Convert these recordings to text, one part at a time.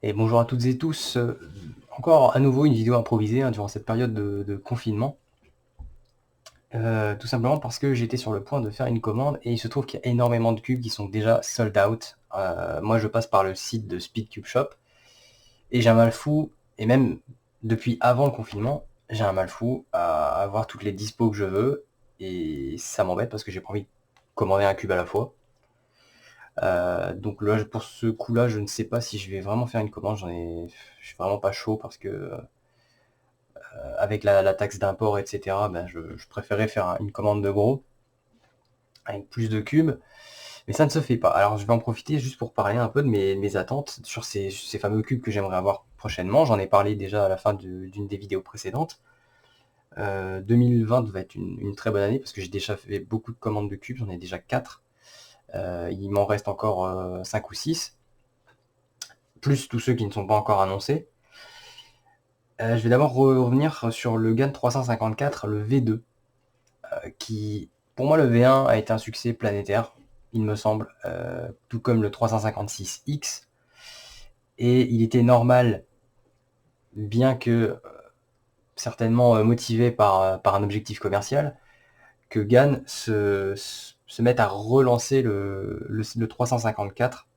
Et bonjour à toutes et tous, encore à nouveau une vidéo improvisée, durant cette période de confinement. Tout simplement parce que j'étais sur le point de faire une commande et il se trouve qu'il y a énormément de cubes qui sont déjà sold out. Moi je passe par le site de Speed Cube Shop et j'ai un mal fou et même depuis avant le confinement, j'ai un mal fou à avoir toutes les dispos que je veux et ça m'embête parce que j'ai pas envie de commander un cube à la fois. Donc là, pour ce coup-là, je ne sais pas si je vais vraiment faire une commande, je suis vraiment pas chaud parce que, avec la taxe d'import et cetera, ben, je préférais faire une commande de gros, avec plus de cubes, mais ça ne se fait pas. Alors je vais en profiter juste pour parler un peu de mes attentes sur ces fameux cubes que j'aimerais avoir prochainement. J'en ai parlé déjà à la fin d'une des vidéos précédentes. 2020 va être une très bonne année parce que j'ai déjà fait beaucoup de commandes de cubes, j'en ai déjà 4. Il m'en reste encore 5 ou 6, plus tous ceux qui ne sont pas encore annoncés. Je vais d'abord revenir sur le GAN 354, le V2, qui, pour moi, le V1 a été un succès planétaire, il me semble, tout comme le 356X. Et il était normal, bien que certainement motivé par un objectif commercial, que GAN se mette à relancer le 354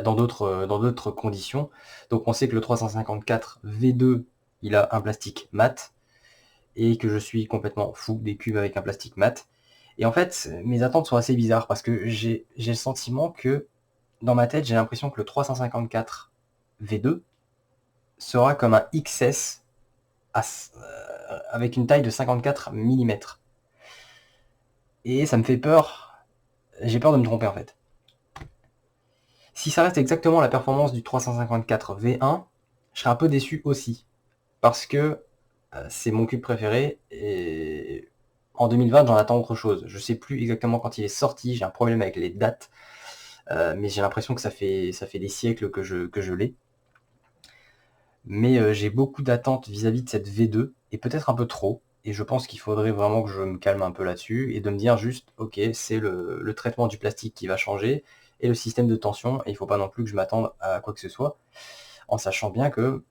dans d'autres conditions. Donc on sait que le 354 V2, il a un plastique mat, et que je suis complètement fou des cubes avec un plastique mat. Et en fait, mes attentes sont assez bizarres parce que j'ai le sentiment que, dans ma tête, j'ai l'impression que le 354 V2 sera comme un XS avec une taille de 54 mm. Et ça me fait peur, j'ai peur de me tromper en fait. Si ça reste exactement la performance du 354 V1, je serais un peu déçu aussi. Parce que c'est mon cube préféré et en 2020 j'en attends autre chose. Je sais plus exactement quand il est sorti, j'ai un problème avec les dates, mais j'ai l'impression que ça fait des siècles que je l'ai. Mais j'ai beaucoup d'attentes vis-à-vis de cette V2 et peut-être un peu trop, et je pense qu'il faudrait vraiment que je me calme un peu là-dessus et de me dire juste: «OK, c'est le traitement du plastique qui va changer et le système de tension et il faut pas non plus que je m'attende à quoi que ce soit». En sachant bien que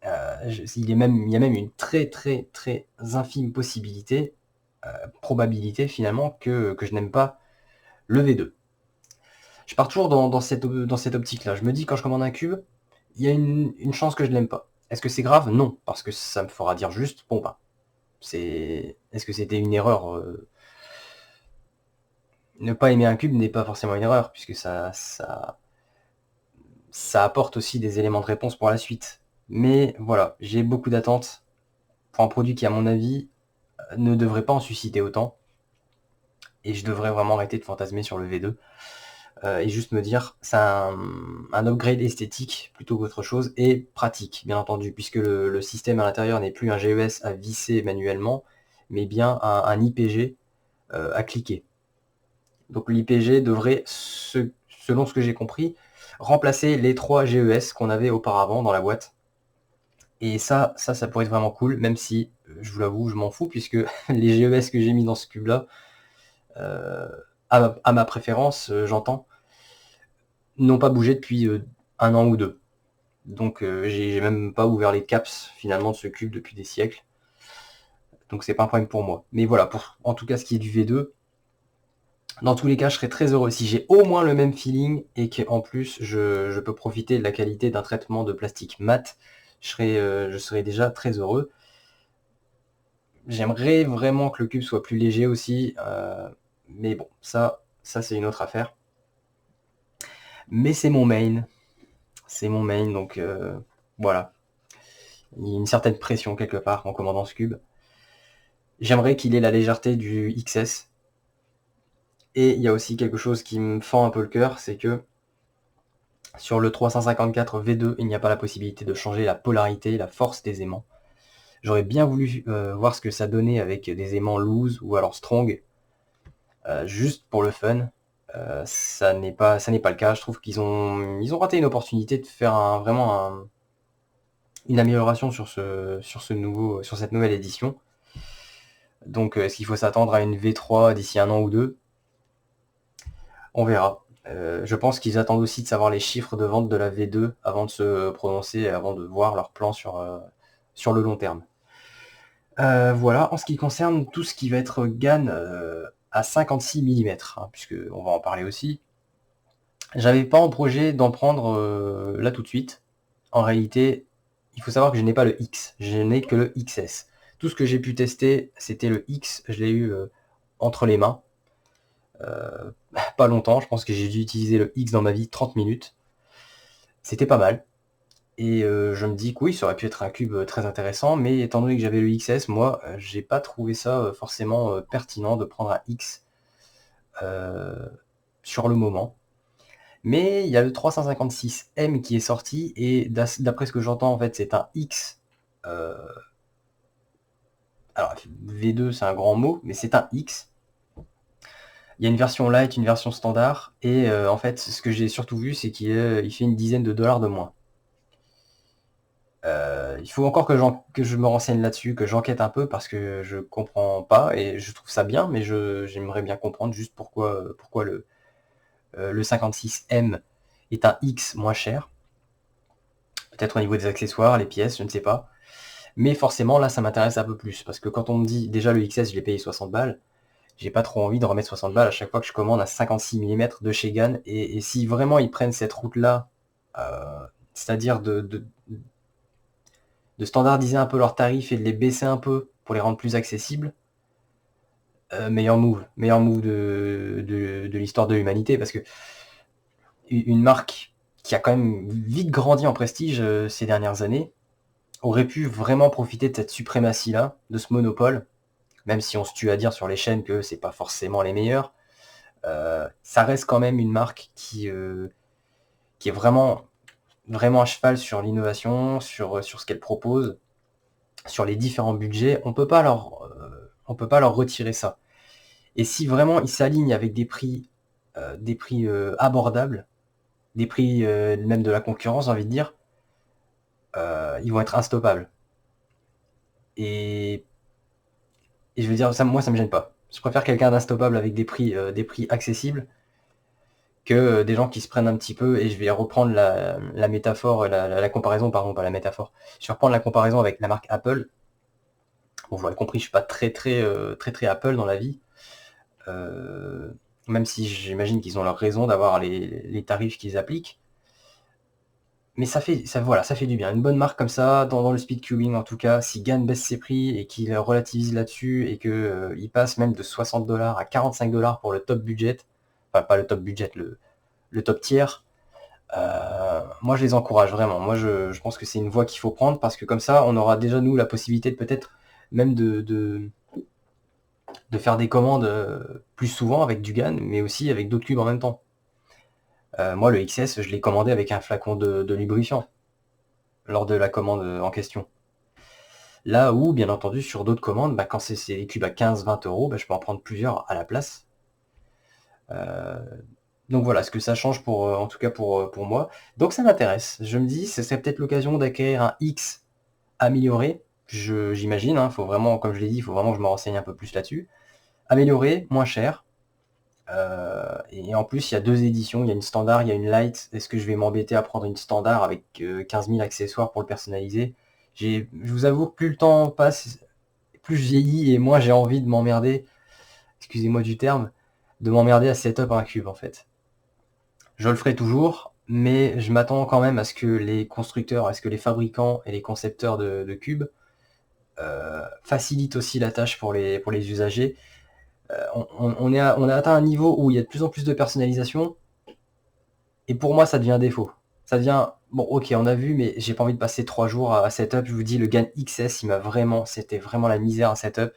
il y a même une très très très infime possibilité, probabilité finalement que je n'aime pas le V2. Je pars toujours dans cette optique-là. Je me dis quand je commande un cube, il y a une chance que je l'aime pas. Est-ce que c'est grave? Non, parce que ça me fera dire juste, bon bah, est-ce que c'était une erreur? Ne pas aimer un cube n'est pas forcément une erreur, puisque ça apporte aussi des éléments de réponse pour la suite. Mais voilà, j'ai beaucoup d'attentes pour un produit qui, à mon avis, ne devrait pas en susciter autant. Et je devrais vraiment arrêter de fantasmer sur le V2 et juste me dire c'est un upgrade esthétique plutôt qu'autre chose et pratique, bien entendu, puisque le système à l'intérieur n'est plus un GES à visser manuellement, mais bien un IPG à cliquer. Donc l'IPG devrait, selon ce que j'ai compris, remplacer les 3 GES qu'on avait auparavant dans la boîte. Et ça pourrait être vraiment cool, même si, je vous l'avoue, je m'en fous, puisque les GES que j'ai mis dans ce cube-là, à ma préférence, j'entends, n'ont pas bougé depuis 1 an ou 2. Donc j'ai même pas ouvert les caps finalement de ce cube depuis des siècles. Donc c'est pas un problème pour moi. Mais voilà, pour en tout cas ce qui est du V2, dans tous les cas, je serais très heureux si j'ai au moins le même feeling et qu'en plus je peux profiter de la qualité d'un traitement de plastique mat. Je serais déjà très heureux. J'aimerais vraiment que le cube soit plus léger aussi, mais bon, ça c'est une autre affaire. Mais c'est mon main, donc voilà. Il y a une certaine pression quelque part en commandant ce cube. J'aimerais qu'il ait la légèreté du XS. Et il y a aussi quelque chose qui me fend un peu le cœur, c'est que sur le 354 V2, il n'y a pas la possibilité de changer la polarité, la force des aimants. J'aurais bien voulu voir ce que ça donnait avec des aimants loose ou alors strong, juste pour le fun. Ça n'est pas le cas. Je trouve ils ont raté une opportunité de faire une amélioration sur cette nouvelle édition. Donc est-ce qu'il faut s'attendre à une V3 d'ici 1 an ou 2? On verra. Je pense qu'ils attendent aussi de savoir les chiffres de vente de la V2 avant de se prononcer, avant de voir leur plan sur le long terme. Voilà, en ce qui concerne tout ce qui va être GaN à 56 mm, puisque on va en parler aussi. J'avais pas en projet d'en prendre là tout de suite. En réalité, il faut savoir que je n'ai pas le X, je n'ai que le XS. Tout ce que j'ai pu tester, c'était le X, je l'ai eu entre les mains. Pas longtemps, je pense que j'ai dû utiliser le X dans ma vie 30 minutes. C'était pas mal. Et je me dis que oui, ça aurait pu être un cube très intéressant, mais étant donné que j'avais le XS, moi, j'ai pas trouvé ça forcément pertinent de prendre un X sur le moment. Mais il y a le 356M qui est sorti, et d'après ce que j'entends, en fait, c'est un X. Alors, V2, c'est un grand mot, mais c'est un X. Il y a une version light, une version standard, et en fait, ce que j'ai surtout vu, c'est qu'il fait une dizaine de dollars de moins. Il faut encore que je me renseigne là-dessus, que j'enquête un peu, parce que je comprends pas, et je trouve ça bien, mais j'aimerais bien comprendre juste pourquoi le 56M est un X moins cher. Peut-être au niveau des accessoires, les pièces, je ne sais pas. Mais forcément, là, ça m'intéresse un peu plus, parce que quand on me dit, déjà le XS, je l'ai payé 60 balles, j'ai pas trop envie de remettre 60 balles à chaque fois que je commande un 56 mm de chez GaN, et si vraiment ils prennent cette route-là, c'est-à-dire de standardiser un peu leurs tarifs et de les baisser un peu pour les rendre plus accessibles, meilleur move de l'histoire de l'humanité, parce que une marque qui a quand même vite grandi en prestige ces dernières années aurait pu vraiment profiter de cette suprématie-là, de ce monopole, même si on se tue à dire sur les chaînes que c'est pas forcément les meilleurs. Ça reste quand même une marque qui est vraiment à cheval sur l'innovation, sur ce qu'elle propose, sur les différents budgets. On peut pas leur retirer ça. Et si vraiment ils s'alignent avec des prix abordables, des prix même de la concurrence, j'ai envie de dire, ils vont être instoppables. Et je veux dire, moi, ça me gêne pas. Je préfère quelqu'un d'instoppable avec des prix accessibles que des gens qui se prennent un petit peu, et je vais reprendre la métaphore, la comparaison, pardon, pas la métaphore. Je vais reprendre la comparaison avec la marque Apple. Bon, vous l'avez compris, je suis pas très Apple dans la vie. Même si j'imagine qu'ils ont leur raison d'avoir les tarifs qu'ils appliquent. Mais ça fait du bien. Une bonne marque comme ça, dans le speedcubing en tout cas, si GaN baisse ses prix et qu'il relativise là-dessus, et qu'il passe même de 60 dollars à 45 dollars pour le top budget, enfin pas le top budget, le top tiers, moi je les encourage vraiment. Moi je pense que c'est une voie qu'il faut prendre, parce que comme ça on aura déjà nous la possibilité de peut-être même de faire des commandes plus souvent avec du GaN, mais aussi avec d'autres cubes en même temps. Moi le XS, je l'ai commandé avec un flacon de lubrifiant lors de la commande en question. Là où, bien entendu, sur d'autres commandes, quand c'est des cubes à 15-20 euros, je peux en prendre plusieurs à la place. Donc voilà ce que ça change en tout cas pour moi. Donc ça m'intéresse. Je me dis, ce serait peut-être l'occasion d'acquérir un X amélioré. J'imagine, faut vraiment, comme je l'ai dit, il faut vraiment que je me renseigne un peu plus là-dessus. Amélioré, moins cher. Et en plus, il y a deux éditions. Il y a une standard, il y a une light. Est-ce que je vais m'embêter à prendre une standard avec 15 000 accessoires pour le personnaliser? Je vous avoue que plus le temps passe, plus je vieillis, et moins j'ai envie de m'emmerder, excusez-moi du terme, de m'emmerder à setup un cube en fait. Je le ferai toujours, mais je m'attends quand même à ce que les constructeurs, à ce que les fabricants et les concepteurs de cubes facilitent aussi la tâche pour les usagers. On a atteint un niveau où il y a de plus en plus de personnalisation, et pour moi ça devient un défaut. Ça devient, bon ok on a vu, mais j'ai pas envie de passer 3 jours à setup. Je vous dis, le GaN XS, c'était vraiment la misère à setup.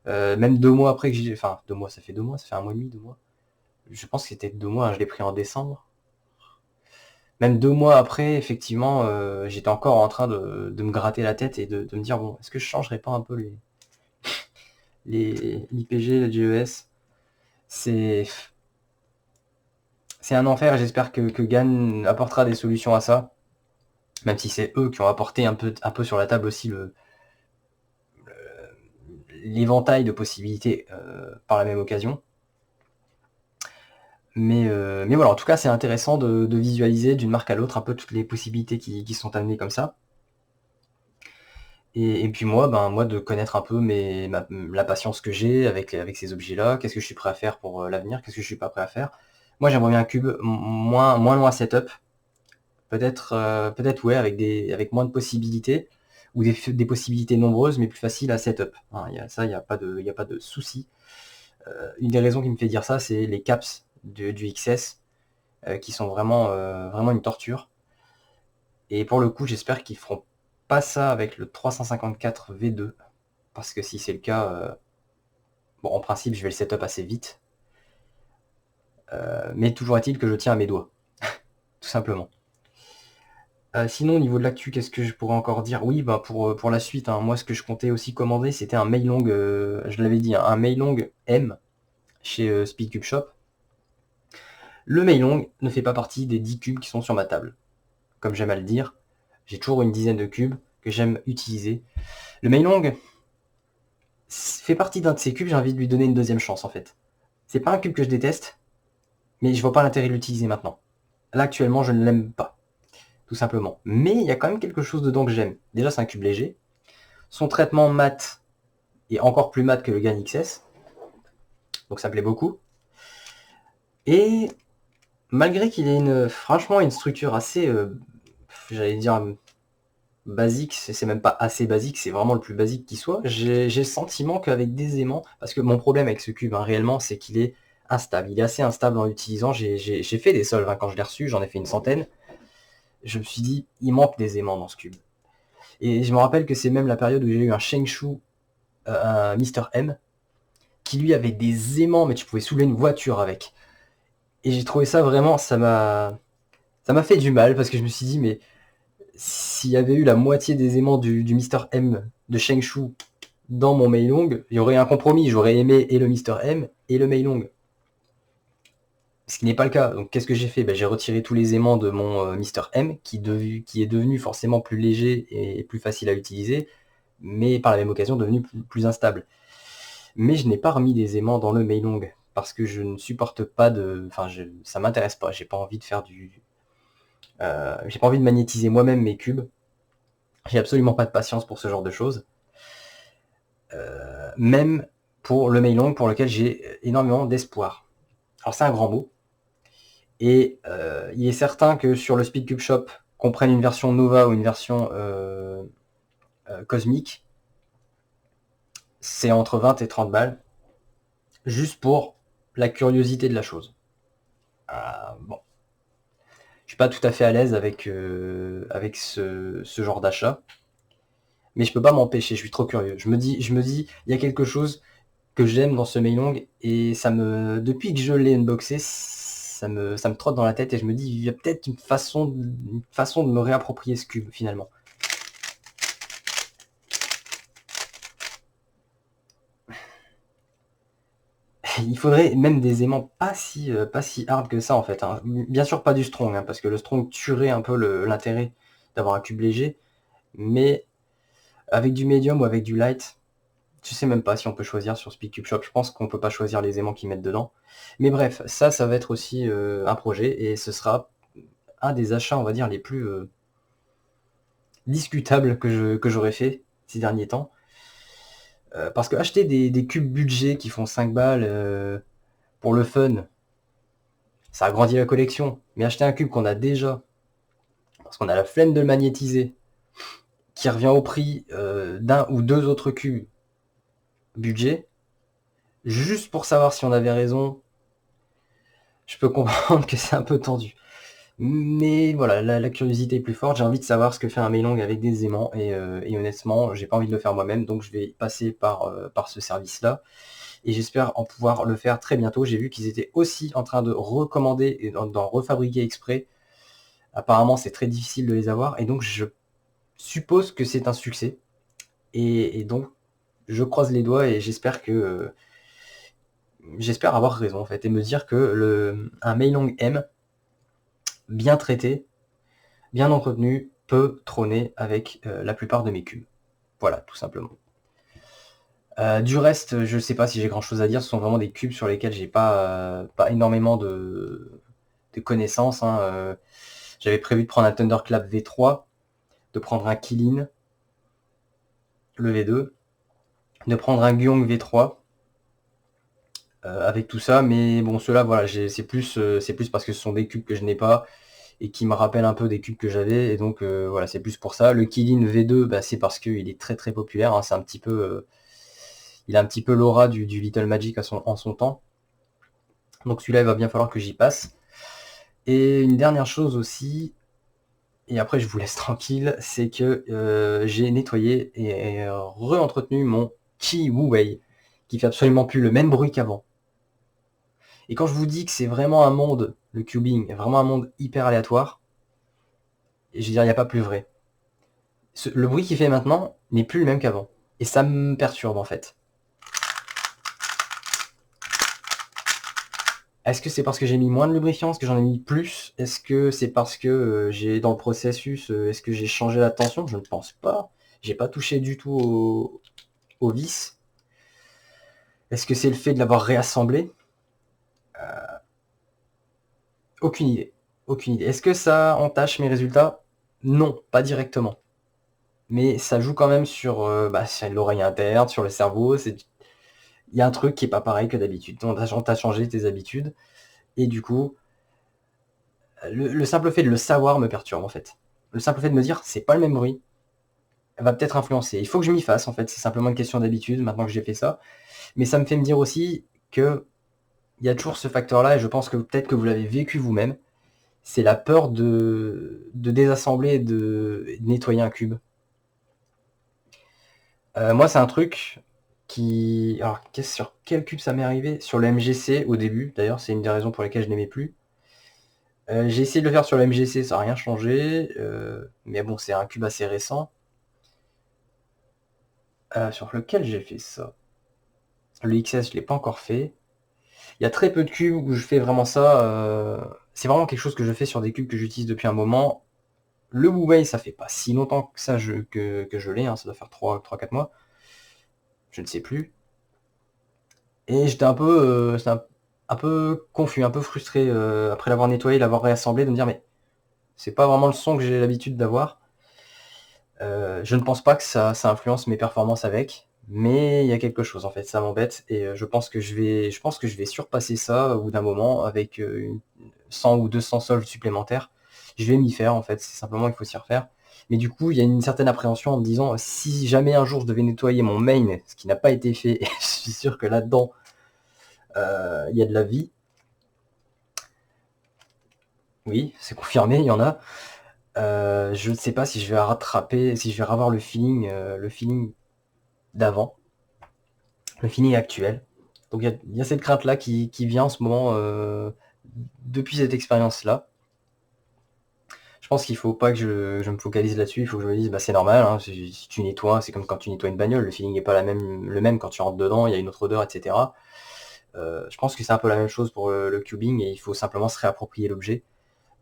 Même 2 mois après que j'ai... Enfin, 2 mois, ça fait 2 mois, ça fait 1 mois et demi, 2 mois. Je pense que c'était 2 mois, je l'ai pris en décembre. Même 2 mois après, effectivement, j'étais encore en train de me gratter la tête et de me dire, bon, est-ce que je changerais pas un peu l'IPG, le GES? C'est un enfer, et j'espère que GaN apportera des solutions à ça. Même si c'est eux qui ont apporté un peu sur la table aussi l'éventail de possibilités par la même occasion. Mais voilà, en tout cas, c'est intéressant de visualiser d'une marque à l'autre un peu toutes les possibilités qui sont amenées comme ça. Et puis moi, moi de connaître un peu la patience que j'ai avec ces objets-là, qu'est-ce que je suis prêt à faire pour l'avenir, qu'est-ce que je suis pas prêt à faire. Moi, j'aimerais bien un cube moins loin setup, peut-être ouais, avec moins de possibilités, ou des possibilités nombreuses, mais plus faciles à setup. Hein, il n'y a pas de souci. Une des raisons qui me fait dire ça, c'est les caps du XS, qui sont vraiment une torture. Et pour le coup, j'espère qu'ils feront pas ça avec le 354 V2, parce que si c'est le cas, bon, en principe, je vais le setup assez vite. Mais toujours est-il que je tiens à mes doigts, tout simplement. Sinon, au niveau de l'actu, qu'est-ce que je pourrais encore dire? Oui, pour la suite, hein, moi, ce que je comptais aussi commander, c'était un Meilong, je l'avais dit, hein, un Meilong M chez Speedcube Shop. Le Meilong ne fait pas partie des 10 cubes qui sont sur ma table. Comme j'aime à le dire, j'ai toujours une dizaine de cubes que j'aime utiliser. Le Meilong fait partie d'un de ces cubes, j'ai envie de lui donner une deuxième chance, en fait. C'est pas un cube que je déteste, mais je vois pas l'intérêt de l'utiliser maintenant. Là, actuellement, je ne l'aime pas, tout simplement. Mais il y a quand même quelque chose dedans que j'aime. Déjà, c'est un cube léger. Son traitement mat est encore plus mat que le GAN XS. Donc ça me plaît beaucoup. Et malgré qu'il ait franchement une structure assez, j'allais dire, basique, c'est même pas assez basique, c'est vraiment le plus basique qui soit, j'ai le sentiment qu'avec des aimants, parce que mon problème avec ce cube, hein, réellement, c'est qu'il est instable. Il est assez instable en l'utilisant. J'ai fait des solves, hein, quand je l'ai reçu, j'en ai fait une centaine. Je me suis dit, il manque des aimants dans ce cube. Et je me rappelle que c'est même la période où j'ai eu un Shengshu, un Mister M, qui lui avait des aimants, mais tu pouvais soulever une voiture avec. Et j'ai trouvé ça vraiment, ça m'a fait du mal, parce que je me suis dit, mais s'il y avait eu la moitié des aimants du Mister M de Shengshu dans mon Meilong, il y aurait un compromis. J'aurais aimé et le Mister M et le Meilong. Ce qui n'est pas le cas. Donc qu'est-ce que j'ai fait? J'ai retiré tous les aimants de mon Mister M, qui est devenu forcément plus léger et plus facile à utiliser, mais par la même occasion devenu plus instable. Mais je n'ai pas remis des aimants dans le Meilong, parce que je ne supporte pas ça m'intéresse pas. J'ai pas envie de faire j'ai pas envie de magnétiser moi-même mes cubes. J'ai absolument pas de patience pour ce genre de choses. Même pour le Meilong, pour lequel j'ai énormément d'espoir. Alors c'est un grand mot. Et il est certain que sur le Speedcube Shop, qu'on prenne une version Nova ou une version cosmique, c'est entre 20 et 30 balles, juste pour la curiosité de la chose. Bon. Je suis pas tout à fait à l'aise avec ce genre d'achat, mais je peux pas m'empêcher, je suis trop curieux. Je me dis, il y a quelque chose que j'aime dans ce Meilong, et depuis que je l'ai unboxé, ça me trotte dans la tête, et je me dis, il y a peut-être une façon de me réapproprier ce cube, finalement. Il faudrait même des aimants pas si hard que ça, en fait, hein. Bien sûr, pas du strong, hein, parce que le strong tuerait un peu l'intérêt d'avoir un cube léger, mais avec du medium ou avec du light, je sais même pas si on peut choisir sur Speedcube Shop. Je pense qu'on peut pas choisir les aimants qu'ils mettent dedans. Mais bref, ça va être aussi un projet, et ce sera un des achats, on va dire, les plus discutables que j'aurais fait ces derniers temps. Parce que acheter des cubes budget qui font 5 balles pour le fun, ça agrandit la collection. Mais acheter un cube qu'on a déjà, parce qu'on a la flemme de le magnétiser, qui revient au prix d'un ou deux autres cubes budget, juste pour savoir si on avait raison, je peux comprendre que c'est un peu tendu. Mais voilà, la curiosité est plus forte. J'ai envie de savoir ce que fait un Meilong avec des aimants, et honnêtement, j'ai pas envie de le faire moi-même, donc je vais passer par ce service-là. Et j'espère en pouvoir le faire très bientôt. J'ai vu qu'ils étaient aussi en train de recommander et d'en refabriquer exprès. Apparemment, c'est très difficile de les avoir, et donc je suppose que c'est un succès. Et donc, je croise les doigts, et j'espère avoir raison, en fait, et me dire que un Meilong M, bien traité, bien entretenu, peut trôner avec la plupart de mes cubes. Voilà, tout simplement. Du reste, je sais pas si j'ai grand chose à dire, ce sont vraiment des cubes sur lesquels j'ai pas énormément de connaissances, hein. J'avais prévu de prendre un Thunderclap V3, de prendre un Killin, le V2, de prendre un Gyong V3, avec tout ça, mais bon, ceux-là, voilà, c'est plus parce que ce sont des cubes que je n'ai pas, et qui me rappellent un peu des cubes que j'avais, et donc voilà, c'est plus pour ça. Le Killin V2, bah, c'est parce qu'il est très très populaire, hein, c'est un petit peu... il a un petit peu l'aura du Little Magic en son temps. Donc celui-là, il va bien falloir que j'y passe. Et une dernière chose aussi, et après je vous laisse tranquille, c'est que j'ai nettoyé et re-entretenu mon Qi Wu Wei, qui fait absolument plus le même bruit qu'avant. Et quand je vous dis que c'est vraiment un monde, le cubing, vraiment un monde hyper aléatoire, et je veux dire, il n'y a pas plus vrai. Le bruit qu'il fait maintenant n'est plus le même qu'avant. Et ça me perturbe en fait. Est-ce que c'est parce que j'ai mis moins de lubrifiant? Est-ce que j'en ai mis plus? Est-ce que c'est parce que j'ai dans le processus, est-ce que j'ai changé la tension? Je ne pense pas. J'ai pas touché du tout au vis. Est-ce que c'est le fait de l'avoir réassemblé? Aucune idée. Aucune idée. Est-ce que ça entache mes résultats? Non, pas directement. Mais ça joue quand même sur l'oreille interne, sur le cerveau. Il y a un truc qui est pas pareil que d'habitude. On t'a changé tes habitudes. Et du coup, le simple fait de le savoir me perturbe en fait. Le simple fait de me dire c'est pas le même bruit va peut-être influencer. Il faut que je m'y fasse en fait. C'est simplement une question d'habitude maintenant que j'ai fait ça. Mais ça me fait me dire aussi que il y a toujours ce facteur-là, et je pense que peut-être que vous l'avez vécu vous-même. C'est la peur de désassembler et de nettoyer un cube. Moi, c'est un truc qui... Alors, sur quel cube ça m'est arrivé? Sur le MGC au début, d'ailleurs, c'est une des raisons pour lesquelles je n'aimais plus. J'ai essayé de le faire sur le MGC, ça n'a rien changé. Mais bon, c'est un cube assez récent. Sur lequel j'ai fait ça? Le XS, je ne l'ai pas encore fait. Il y a très peu de cubes où je fais vraiment ça. C'est vraiment quelque chose que je fais sur des cubes que j'utilise depuis un moment. Le Wu Wei, ça fait pas si longtemps que ça que je l'ai, hein, ça doit faire 3-4 mois. Je ne sais plus. Et j'étais un peu confus, un peu frustré après l'avoir nettoyé, l'avoir réassemblé, de me dire mais c'est pas vraiment le son que j'ai l'habitude d'avoir. Je ne pense pas que ça influence mes performances avec, mais il y a quelque chose en fait, ça m'embête, et je pense que je vais surpasser ça au bout d'un moment avec 100 ou 200 soldes supplémentaires. Je vais m'y faire en fait, c'est simplement il faut s'y refaire. Mais du coup, il y a une certaine appréhension en me disant si jamais un jour je devais nettoyer mon main, ce qui n'a pas été fait, et je suis sûr que là-dedans il y a de la vie. Oui, c'est confirmé, il y en a. Je ne sais pas si je vais rattraper, si je vais avoir le feeling d'avant, le feeling actuel. Donc il y a cette crainte-là qui vient en ce moment depuis cette expérience-là. Je pense qu'il faut pas que je me focalise là-dessus, il faut que je me dise bah c'est normal, hein, si tu nettoies, c'est comme quand tu nettoies une bagnole, le feeling n'est pas le même quand tu rentres dedans, il y a une autre odeur, etc. Je pense que c'est un peu la même chose pour le cubing, et il faut simplement se réapproprier l'objet.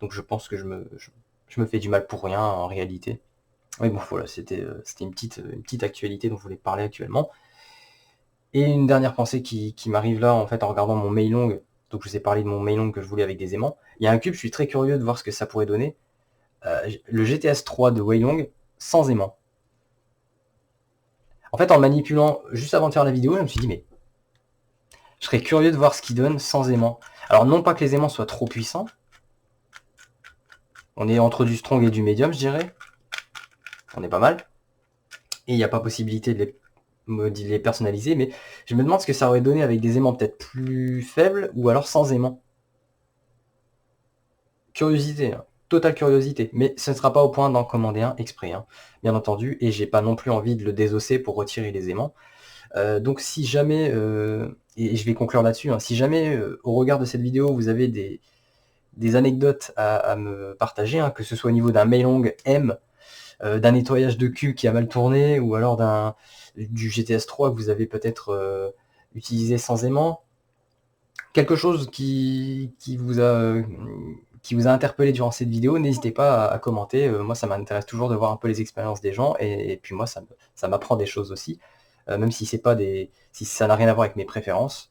Donc je pense que je me fais du mal pour rien en réalité. Oui bon voilà, c'était une petite actualité dont je voulais parler actuellement. Et une dernière pensée qui m'arrive là en fait en regardant mon Meilong, donc je vous ai parlé de mon Meilong que je voulais avec des aimants. Il y a un cube, je suis très curieux de voir ce que ça pourrait donner. Le GTS 3 de Weilong sans aimant. En fait en le manipulant juste avant de faire la vidéo, je me suis dit mais je serais curieux de voir ce qu'il donne sans aimant. Alors non pas que les aimants soient trop puissants, on est entre du strong et du medium je dirais, on est pas mal, et il n'y a pas possibilité de les personnaliser, mais je me demande ce que ça aurait donné avec des aimants peut-être plus faibles, ou alors sans aimants. Curiosité, hein. Totale curiosité, mais ce ne sera pas au point d'en commander un exprès, hein, bien entendu, et j'ai pas non plus envie de le désosser pour retirer les aimants. Donc si jamais, et je vais conclure là-dessus, hein, si jamais au regard de cette vidéo vous avez des anecdotes à me partager, hein, que ce soit au niveau d'un Meilong M, d'un nettoyage de cube qui a mal tourné, ou alors du GTS 3 que vous avez peut-être utilisé sans aimant, quelque chose qui vous a interpellé durant cette vidéo, n'hésitez pas à commenter. Moi ça m'intéresse toujours de voir un peu les expériences des gens, et puis moi ça m'apprend des choses aussi. même si c'est pas si ça n'a rien à voir avec mes préférences.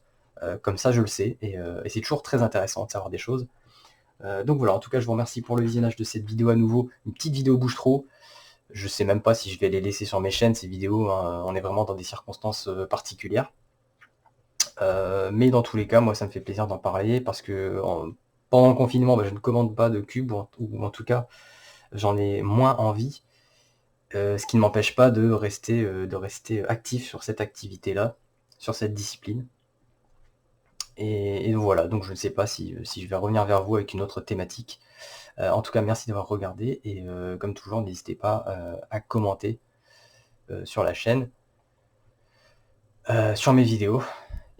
Comme ça, je le sais, et c'est toujours très intéressant de savoir des choses. Donc voilà, en tout cas, je vous remercie pour le visionnage de cette vidéo à nouveau. Une petite vidéo bouche trop. Je sais même pas si je vais les laisser sur mes chaînes, ces vidéos, hein. On est vraiment dans des circonstances particulières. Mais dans tous les cas, moi, ça me fait plaisir d'en parler parce que pendant le confinement, je ne commande pas de cube, ou en tout cas, j'en ai moins envie. Ce qui ne m'empêche pas de rester actif sur cette activité-là, sur cette discipline. Et voilà, donc je ne sais pas si je vais revenir vers vous avec une autre thématique. En tout cas, merci d'avoir regardé, et comme toujours, n'hésitez pas à commenter sur la chaîne, sur mes vidéos,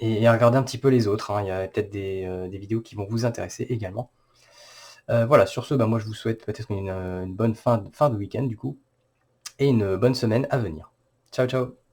et à regarder un petit peu les autres, hein. Il y a peut-être des vidéos qui vont vous intéresser également. Voilà, sur ce, moi je vous souhaite peut-être une bonne fin de week-end du coup, et une bonne semaine à venir. Ciao, ciao!